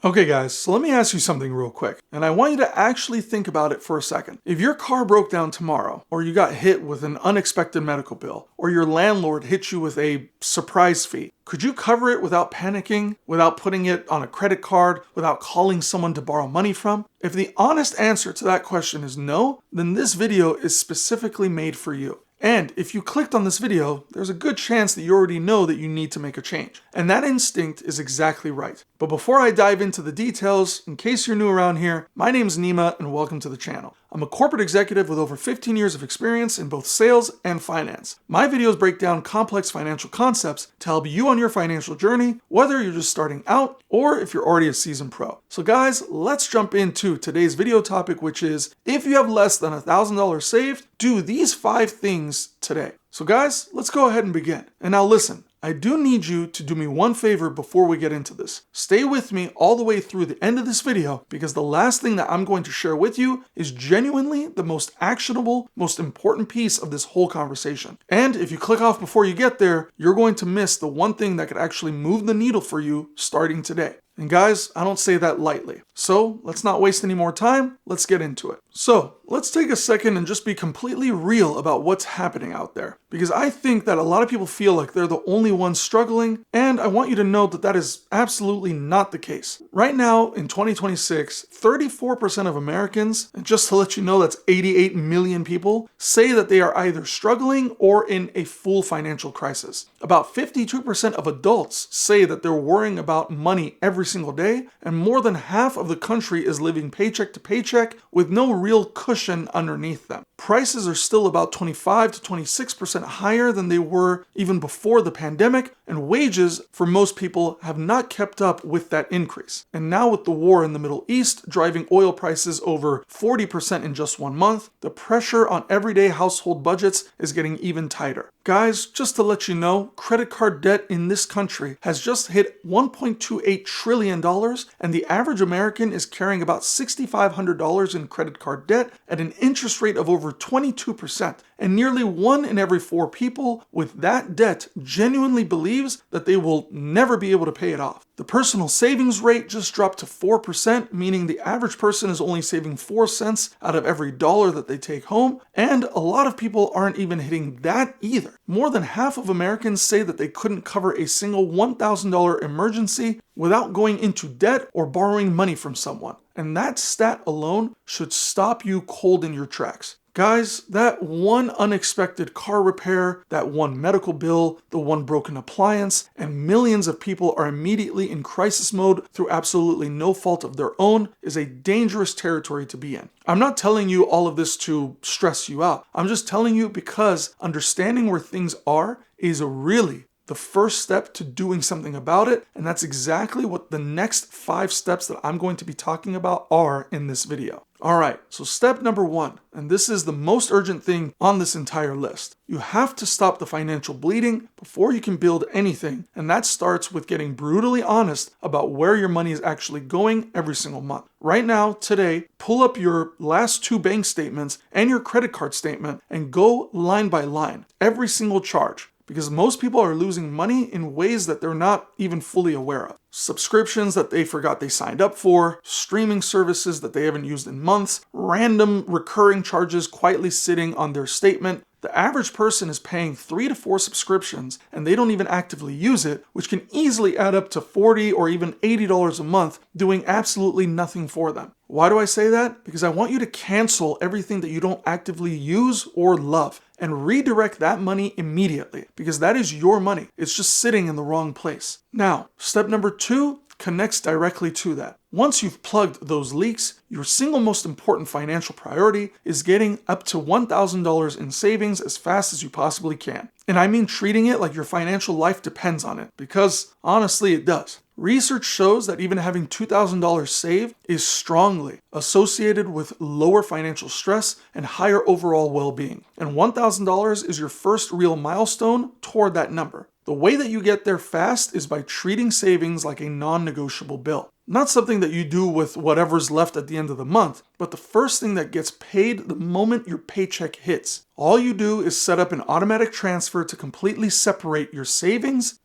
Okay guys, so let me ask you something real quick, and I want you to actually think about it for a second. If your car broke down tomorrow, or you got hit with an unexpected medical bill, or your landlord hit you with a surprise fee, could you cover it without panicking, without putting it on a credit card, without calling someone to borrow money from? If the honest answer to that question is no, then this video is specifically made for you. And if you clicked on this video, there's a good chance that you already know that you need to make a change. And that instinct is exactly right. But before I dive into the details, in case you're new around here, my name's Nima and welcome to the channel. I'm a corporate executive with over 15 years of experience in both sales and finance. My videos break down complex financial concepts to help you on your financial journey, whether you're just starting out or if you're already a seasoned pro. So guys, let's jump into today's video topic, which is if you have less than $1,000 saved, do these 5 things today. So guys, let's go ahead and begin. And now listen, I do need you to do me one favor before we get into this. Stay with me all the way through the end of this video because the last thing that I'm going to share with you is genuinely the most actionable, most important piece of this whole conversation. And if you click off before you get there, you're going to miss the one thing that could actually move the needle for you starting today. And guys, I don't say that lightly. So let's not waste any more time. Let's get into it. So let's take a second and just be completely real about what's happening out there. Because I think that a lot of people feel like they're the only ones struggling. And I want you to know that that is absolutely not the case. Right now in 2026, 34% of Americans, and just to let you know that's 88 million people, say that they are either struggling or in a full financial crisis. About 52% of adults say that they're worrying about money every single day, and more than half of the country is living paycheck to paycheck with no real cushion underneath them. Prices are still about 25 to 26% higher than they were even before the pandemic, and wages for most people have not kept up with that increase. And now with the war in the Middle East driving oil prices over 40% in just 1 month, the pressure on everyday household budgets is getting even tighter. Guys, just to let you know, credit card debt in this country has just hit $1.28 trillion, and the average American is carrying about $6,500 in credit card debt at an interest rate of over 22%. And nearly 1 in every 4 people with that debt genuinely believes that they will never be able to pay it off. The personal savings rate just dropped to 4%, meaning the average person is only saving 4 cents out of every dollar that they take home, and a lot of people aren't even hitting that either. More than half of Americans say that they couldn't cover a single $1,000 emergency without going into debt or borrowing money from someone. And that stat alone should stop you cold in your tracks. Guys, that one unexpected car repair, that one medical bill, the one broken appliance, and millions of people are immediately in crisis mode through absolutely no fault of their own is a dangerous territory to be in. I'm not telling you all of this to stress you out. I'm just telling you because understanding where things are is really the first step to doing something about it, and that's exactly what the next 5 steps that I'm going to be talking about are in this video. Alright, so step number 1, and this is the most urgent thing on this entire list. You have to stop the financial bleeding before you can build anything, and that starts with getting brutally honest about where your money is actually going every single month. Right now, today, pull up your last 2 bank statements and your credit card statement and go line by line, every single charge. Because most people are losing money in ways that they're not even fully aware of. Subscriptions that they forgot they signed up for, streaming services that they haven't used in months, random recurring charges quietly sitting on their statement. The average person is paying 3 to 4 subscriptions and they don't even actively use it, which can easily add up to $40 or even $80 a month, doing absolutely nothing for them. Why do I say that? Because I want you to cancel everything that you don't actively use or love and redirect that money immediately because that is your money. It's just sitting in the wrong place. Now, step number 2 connects directly to that. Once you've plugged those leaks, your single most important financial priority is getting up to $1,000 in savings as fast as you possibly can. And I mean treating it like your financial life depends on it, because honestly it does. Research shows that even having $2,000 saved is strongly associated with lower financial stress and higher overall well-being. And $1,000 is your first real milestone toward that number. The way that you get there fast is by treating savings like a non-negotiable bill. Not something that you do with whatever's left at the end of the month, but the first thing that gets paid the moment your paycheck hits. All you do is set up an automatic transfer to completely separate your savings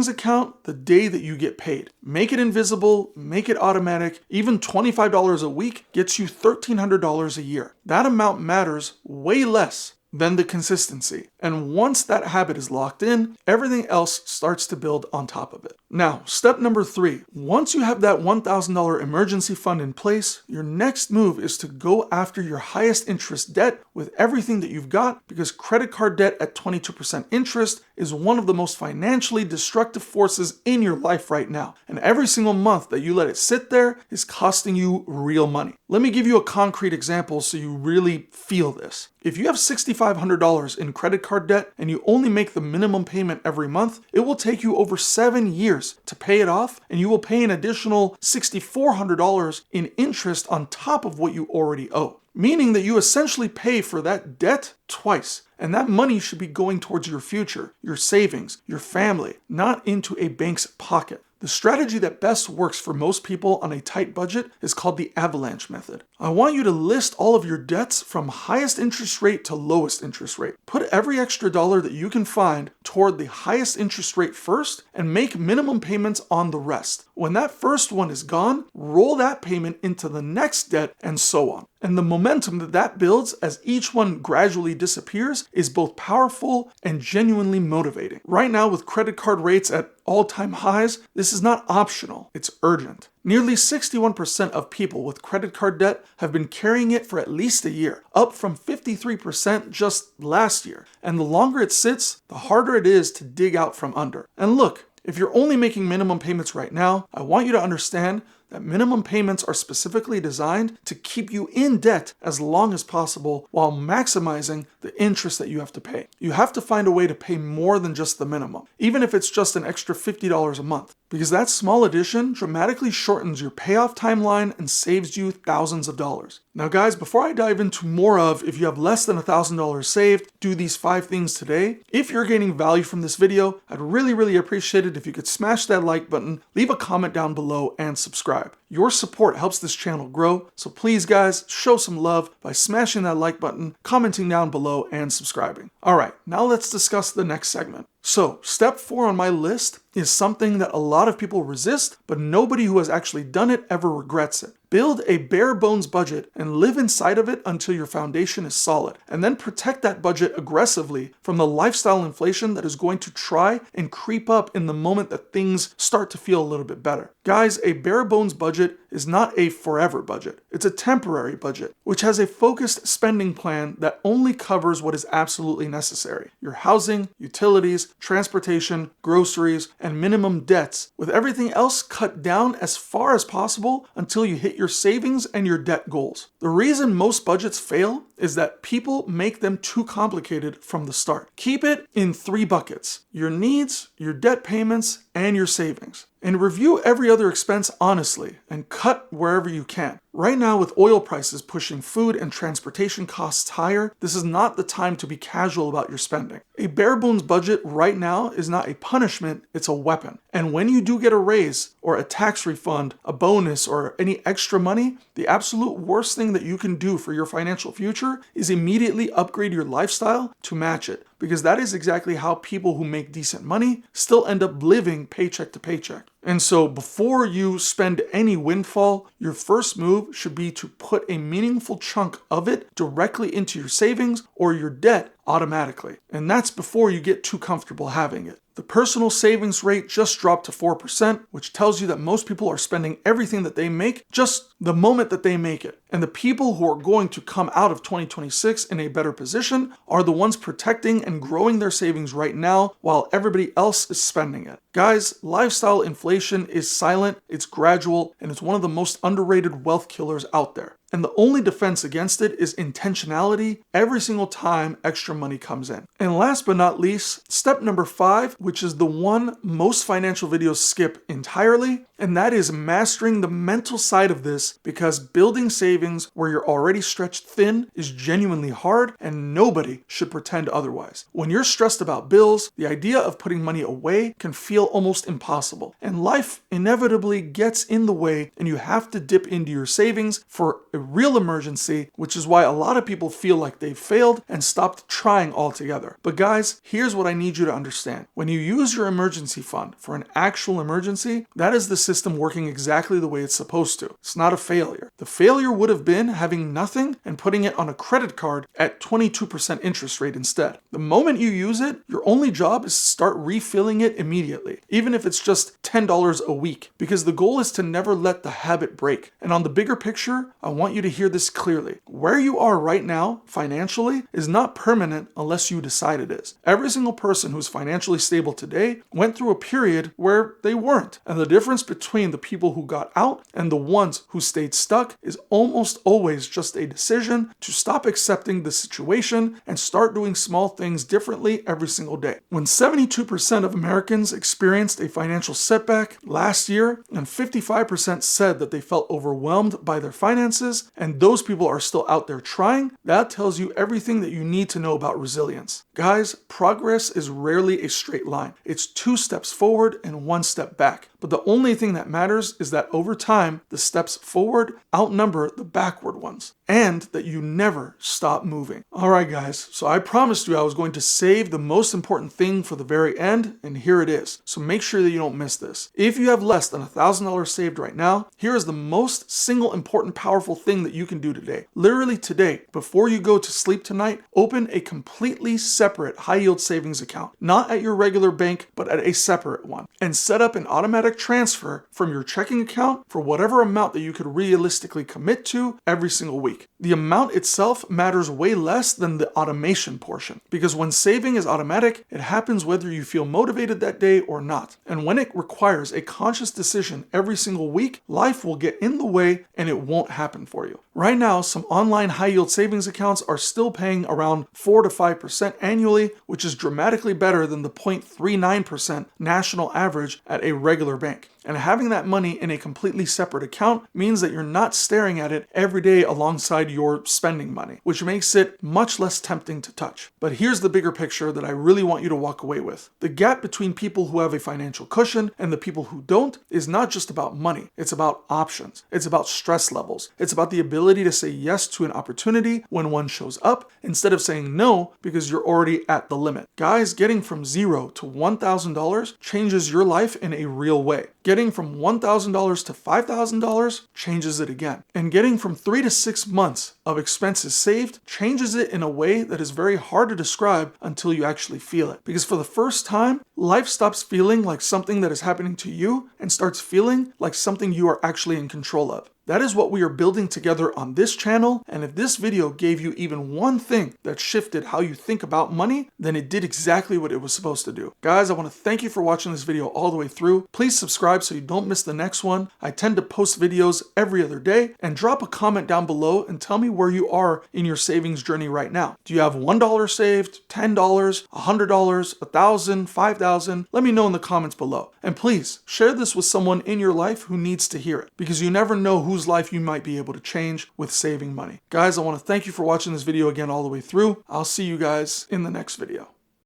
account the day that you get paid. Make it invisible, make it automatic. Even $25 a week gets you $1,300 a year. That amount matters way less than the consistency. And once that habit is locked in, everything else starts to build on top of it. Now, step number 3. Once you have that $1,000 emergency fund in place, your next move is to go after your highest interest debt with everything that you've got, because credit card debt at 22% interest is one of the most financially destructive forces in your life right now. And every single month that you let it sit there is costing you real money. Let me give you a concrete example so you really feel this. If you have $6,500 in credit card debt and you only make the minimum payment every month, it will take you over 7 years to pay it off, and you will pay an additional $6,400 in interest on top of what you already owe. Meaning that you essentially pay for that debt twice. And that money should be going towards your future, your savings, your family, not into a bank's pocket. The strategy that best works for most people on a tight budget is called the avalanche method. I want you to list all of your debts from highest interest rate to lowest interest rate. Put every extra dollar that you can find toward the highest interest rate first and make minimum payments on the rest. When that first one is gone, roll that payment into the next debt and so on. And the momentum that builds as each one gradually disappears is both powerful and genuinely motivating. Right now, with credit card rates at all-time highs, this is not optional, it's urgent. Nearly 61% of people with credit card debt have been carrying it for at least a year, up from 53% just last year. And the longer it sits, the harder it is to dig out from under. And look, if you're only making minimum payments right now, I want you to understand that minimum payments are specifically designed to keep you in debt as long as possible while maximizing the interest that you have to pay. You have to find a way to pay more than just the minimum, even if it's just an extra $50 a month, because that small addition dramatically shortens your payoff timeline and saves you thousands of dollars. Now guys, before I dive into more of if you have less than $1,000 saved, do these 5 things today. If you're gaining value from this video, I'd really appreciate it if you could smash that like button, leave a comment down below, and subscribe. Your support helps this channel grow, so please guys, show some love by smashing that like button, commenting down below, and subscribing. Alright, now let's discuss the next segment. So, step 4 on my list is something that a lot of people resist, but nobody who has actually done it ever regrets it. Build a bare bones budget and live inside of it until your foundation is solid, and then protect that budget aggressively from the lifestyle inflation that is going to try and creep up in the moment that things start to feel a little bit better. Guys, a bare bones budget is not a forever budget. It's a temporary budget, which has a focused spending plan that only covers what is absolutely necessary. Your housing, utilities, transportation, groceries, and minimum debts, with everything else cut down as far as possible until you hit your savings and your debt goals. The reason most budgets fail is that people make them too complicated from the start. Keep it in 3 buckets: your needs, your debt payments, and your savings. And review every other expense honestly and cut wherever you can. Right now, with oil prices pushing food and transportation costs higher, this is not the time to be casual about your spending. A bare bones budget right now is not a punishment, it's a weapon. And when you do get a raise or a tax refund, a bonus, or any extra money, the absolute worst thing that you can do for your financial future is immediately upgrade your lifestyle to match it. Because that is exactly how people who make decent money still end up living paycheck to paycheck. And so before you spend any windfall, your first move should be to put a meaningful chunk of it directly into your savings or your debt automatically. And that's before you get too comfortable having it. The personal savings rate just dropped to 4%, which tells you that most people are spending everything that they make just the moment that they make it. And the people who are going to come out of 2026 in a better position are the ones protecting and growing their savings right now while everybody else is spending it. Guys, lifestyle inflation is silent, it's gradual, and it's one of the most underrated wealth killers out there. And the only defense against it is intentionality every single time extra money comes in. And last but not least, step number 5, which is the one most financial videos skip entirely, and that is mastering the mental side of this, because building savings where you're already stretched thin is genuinely hard, and nobody should pretend otherwise. When you're stressed about bills, the idea of putting money away can feel almost impossible, and life inevitably gets in the way, and you have to dip into your savings for a real emergency, which is why a lot of people feel like they've failed and stopped trying altogether. But guys, here's what I need you to understand. When you use your emergency fund for an actual emergency, that is the system working exactly the way it's supposed to. It's not a failure. The failure would have been having nothing and putting it on a credit card at 22% interest rate instead. The moment you use it, your only job is to start refilling it immediately, even if it's just $10 a week, because the goal is to never let the habit break. And on the bigger picture, I want you to hear this clearly. Where you are right now, financially, is not permanent unless you decide it is. Every single person who's financially stable today went through a period where they weren't. And the difference between the people who got out and the ones who stayed stuck is almost always just a decision to stop accepting the situation and start doing small things differently every single day. When 72% of Americans experienced a financial setback last year, and 55% said that they felt overwhelmed by their finances, and those people are still out there trying, that tells you everything that you need to know about resilience. Guys, progress is rarely a straight line. It's 2 steps forward and 1 step back. But the only thing that matters is that over time, the steps forward outnumber the backward ones, and that you never stop moving. All right, guys, so I promised you I was going to save the most important thing for the very end, and here it is. So make sure that you don't miss this. If you have less than $1,000 saved right now, here is the most single important powerful thing that you can do today. Literally today, before you go to sleep tonight, open a completely separate high-yield savings account, not at your regular bank, but at a separate one, and set up an automatic transfer from your checking account for whatever amount that you could realistically commit to every single week. The amount itself matters way less than the automation portion, because when saving is automatic, it happens whether you feel motivated that day or not. And when it requires a conscious decision every single week, life will get in the way and it won't happen for you. Right now, some online high-yield savings accounts are still paying around 4 to 5% annually, which is dramatically better than the 0.39% national average at a regular bank. And having that money in a completely separate account means that you're not staring at it every day alongside your spending money, which makes it much less tempting to touch. But here's the bigger picture that I really want you to walk away with. The gap between people who have a financial cushion and the people who don't is not just about money. It's about options. It's about stress levels. It's about the ability to say yes to an opportunity when one shows up instead of saying no because you're already at the limit. Guys, getting from $0 to $1,000 changes your life in a real way. Getting from $1,000 to $5,000 changes it again. And getting from 3 to 6 months of expenses saved changes it in a way that is very hard to describe until you actually feel it. Because for the first time, life stops feeling like something that is happening to you and starts feeling like something you are actually in control of. That is what we are building together on this channel, and if this video gave you even one thing that shifted how you think about money, then it did exactly what it was supposed to do. Guys, I want to thank you for watching this video all the way through. Please subscribe so you don't miss the next one. I tend to post videos every other day, and drop a comment down below and tell me where you are in your savings journey right now. Do you have $1 saved, $10, $100, $1,000, $5,000? Let me know in the comments below. And please, share this with someone in your life who needs to hear it, because you never know whose life you might be able to change with saving money. Guys, I want to thank you for watching this video again all the way through. I'll see you guys in the next video.